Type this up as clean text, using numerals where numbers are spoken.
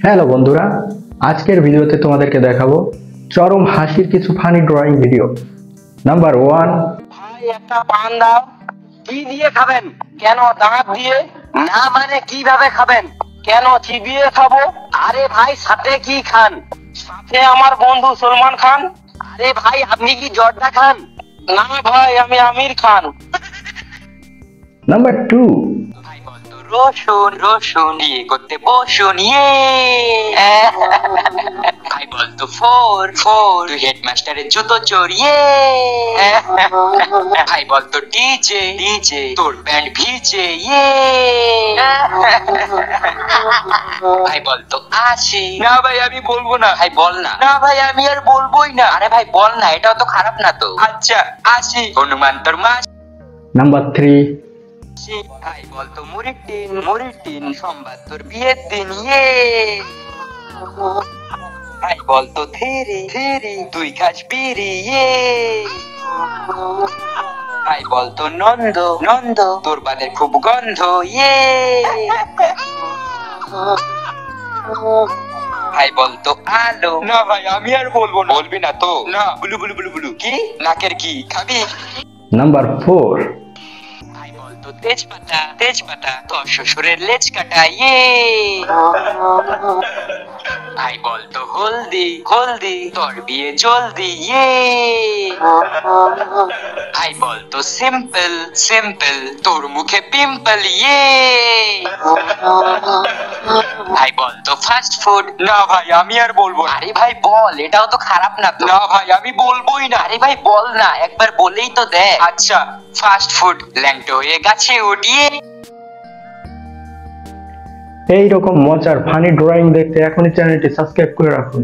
Hello বন্ধুরা, আজকের ভিডিওতে তোমাদেরকে দেখাবো চরম হাসির কিছু ফানি ড্রয়িং ভিডিও। নাম্বার 1, ভাই একটা পান দাও। কি দিয়ে খাবেন? কেন দাঁত দিয়ে? না মানে কিভাবে খাবেন? কেন চিবিয়ে খাবো? আরে ভাই সাথে কি খান? সাথে আমার বন্ধু সলমান খান। আরে ভাই আপনি কি জর্দা খান? না ভাই আমি আমির খান। নাম্বার 2, ভাই বলতো রসুন রসুন ইয়ে করতে বসুন ইয়ে। ভাই বলতো ফোর ফোর তুই হেডমাস্টারের জুতো চড়িয়ে। ভাই বলতো ডিজে ডিজে তোর ব্যান্ড ভিজে ইয়ে। ভাই বলতো আসি। না ভাই আমি বলবো না। ভাই বল না। না ভাই আমি আর বলবোই না। আরে ভাই বল না, এটাও তো খারাপ না তো। আচ্ছা আসি। হনুমান তোর মাস। নাম্বার 3, ভাই বলতো মুড়ির দিন সোমবার তোর বিয়ের দিন ইয়ে। ভাই বলতো ধীরে ধীরে তুই খাস বিড়ি ইয়ে। ভাই বলতো নন্দ নন্দ তোর বাদের খুব গন্ধ ইয়ে। ভাই বলতো আলো। না ভাই আমি আর বলবো না। বলবি না তো? না। বুলু বুলু বুলু বুলু কি নাকের কি খাবি? নাম্বার 4, ভাই বলতো তেজপাতা তেজপাতা তোর শ্বশুরের লেজ কাটা ইয়ে। ভাই বলতো হলদি হলদি তোর বিয়ে জলদি ইয়ে। ভাই বলতো সিম্পল সিম্পল তোর মুখে পিম্পল ইয়ে। ভাই বলতো ফাস্ট ফুড। না ভাই আমি আর বলবো না। আরে ভাই বল, এটাও তো খারাপ না তো। না ভাই আমি বলবোই না। আরে ভাই বল না, একবার বলেই তো দেখ। আচ্ছা ফাস্ট ফুড ল্যাংটো হয়ে গাছে উঠিয়ে। এইরকম মজার ফানি ড্রয়িং দেখতে এখনই চ্যানেলটি সাবস্ক্রাইব করে রাখুন।